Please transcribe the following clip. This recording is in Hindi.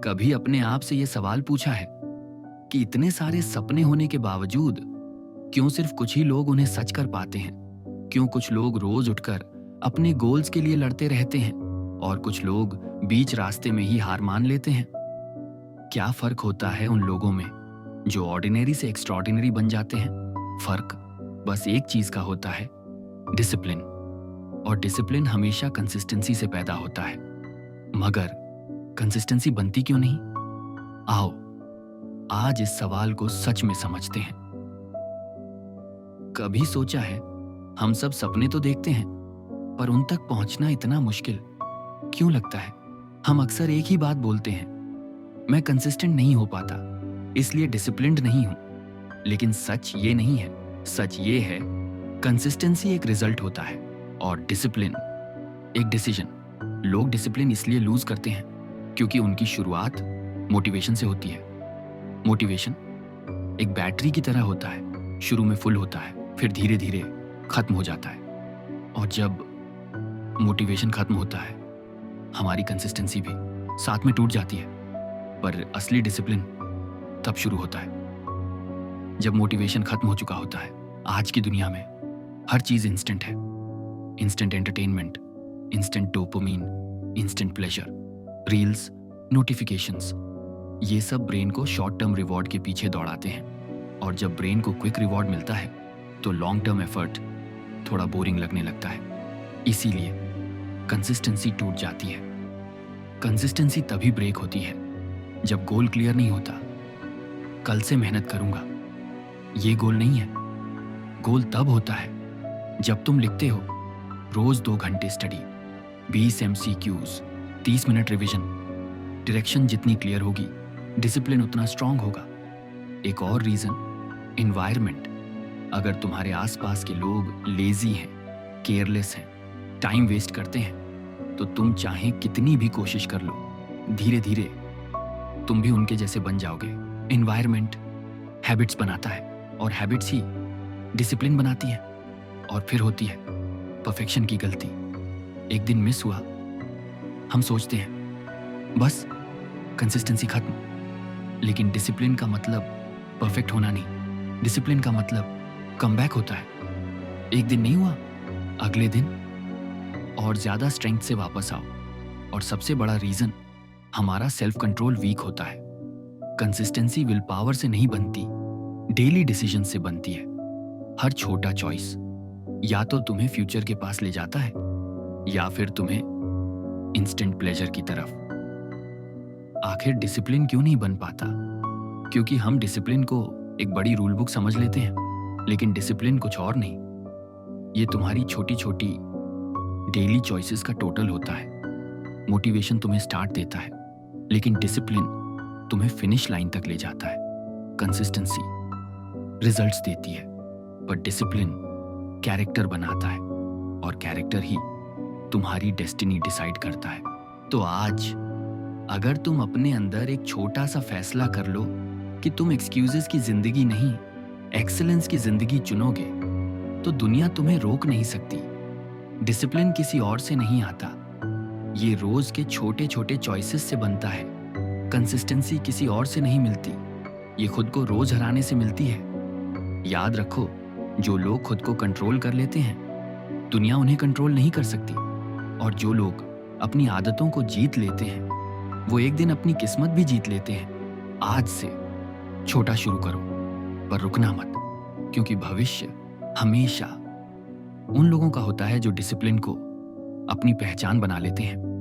कभी अपने आप से ये सवाल पूछा है कि इतने सारे सपने होने के बावजूद क्यों सिर्फ कुछ ही लोग उन्हें सच कर पाते हैं? क्यों कुछ लोग रोज उठकर अपने गोल्स के लिए लड़ते रहते हैं और कुछ लोग बीच रास्ते में ही हार मान लेते हैं? क्या फर्क होता है उन लोगों में जो ऑर्डिनरी से एक्स्ट्रॉर्डिनरी बन जाते हैं? फर्क बस एक चीज का होता है, डिसिप्लिन। और डिसिप्लिन हमेशा कंसिस्टेंसी से पैदा होता है। मगर कंसिस्टेंसी बनती क्यों नहीं? आओ आज इस सवाल को सच में समझते हैं। कभी सोचा है, हम सब सपने तो देखते हैं पर उन तक पहुंचना इतना मुश्किल क्यों लगता है? हम अक्सर एक ही बात बोलते हैं, मैं कंसिस्टेंट नहीं हो पाता इसलिए डिसिप्लिन्ड नहीं हूं। लेकिन सच ये नहीं है। सच ये है, कंसिस्टेंसी एक रिजल्ट होता है और डिसिप्लिन एक डिसीजन। लोग डिसिप्लिन इसलिए लूज करते हैं क्योंकि उनकी शुरुआत मोटिवेशन से होती है। मोटिवेशन एक बैटरी की तरह होता है, शुरू में फुल होता है, फिर धीरे धीरे खत्म हो जाता है। और जब मोटिवेशन खत्म होता है, हमारी कंसिस्टेंसी भी साथ में टूट जाती है। पर असली डिसिप्लिन तब शुरू होता है जब मोटिवेशन खत्म हो चुका होता है। आज की दुनिया में हर चीज इंस्टेंट है। Instant entertainment, instant dopamine, instant pleasure, reels, notifications, ये सब ब्रेन को शॉर्ट टर्म रिवॉर्ड के पीछे दौड़ाते हैं। और जब ब्रेन को क्विक रिवॉर्ड मिलता है तो लॉन्ग टर्म एफर्ट थोड़ा बोरिंग लगने लगता है। इसीलिए कंसिस्टेंसी टूट जाती है। कंसिस्टेंसी तभी ब्रेक होती है जब गोल क्लियर नहीं होता। कल से मेहनत करूंगा, ये गोल नहीं है। गोल तब होता है जब तुम लिखते हो रोज 2 घंटे study, 20 MCQs, 30 minute revision. Direction जितनी क्लियर होगी, डिसिप्लिन उतना स्ट्रांग होगा। एक और रीजन, एनवायरनमेंट। अगर तुम्हारे आसपास के लोग लेजी हैं, केयरलेस हैं, टाइम वेस्ट करते हैं, तो तुम चाहे कितनी भी कोशिश कर लो, धीरे धीरे तुम भी उनके जैसे बन जाओगे। एनवायरनमेंट हैबिट्स बनाता है और हैबिट्स ही डिसिप्लिन बनाती है। और फिर होती है परफेक्शन की गलती। एक दिन मिस हुआ, हम सोचते हैं बस कंसिस्टेंसी खत्म। लेकिन डिसिप्लिन का मतलब परफेक्ट होना नहीं। डिसिप्लिन का मतलब कमबैक होता है। एक दिन नहीं हुआ, अगले दिन और ज्यादा स्ट्रेंथ से वापस आओ। और सबसे बड़ा रीजन, हमारा सेल्फ कंट्रोल वीक होता है। कंसिस्टेंसी विल पावर से नहीं बनती, डेली डिसीजन से बनती है। हर छोटा चॉइस या तो तुम्हें फ्यूचर के पास ले जाता है या फिर तुम्हें इंस्टेंट प्लेजर की तरफ। आखिर डिसिप्लिन क्यों नहीं बन पाता? क्योंकि हम डिसिप्लिन को एक बड़ी रूल बुक समझ लेते हैं, लेकिन डिसिप्लिन कुछ और नहीं। ये तुम्हारी छोटी छोटी डेली चॉइसेस का टोटल होता है। मोटिवेशन तुम्हें स्टार्ट देता है, लेकिन डिसिप्लिन तुम्हें फिनिश लाइन तक ले जाता है। कंसिस्टेंसी रिजल्ट्स देती है, पर डिसिप्लिन कैरेक्टर बनाता है और कैरेक्टर ही तुम्हारी डेस्टिनी डिसाइड करता है। तो आज अगर तुम अपने अंदर एक छोटा सा फैसला कर लो कि तुम एक्सक्यूजेस की जिंदगी नहीं, एक्सीलेंस की जिंदगी चुनोगे, तो दुनिया तुम्हें रोक नहीं सकती। डिसिप्लिन किसी और से नहीं आता, ये रोज के छोटे छोटे चॉइसेस से बनता है। कंसिस्टेंसी किसी और से नहीं मिलती, ये खुद को रोज हराने से मिलती है। याद रखो, जो लोग खुद को कंट्रोल कर लेते हैं, दुनिया उन्हें कंट्रोल नहीं कर सकती। और जो लोग अपनी आदतों को जीत लेते हैं, वो एक दिन अपनी किस्मत भी जीत लेते हैं। आज से छोटा शुरू करो, पर रुकना मत, क्योंकि भविष्य हमेशा उन लोगों का होता है जो डिसिप्लिन को अपनी पहचान बना लेते हैं।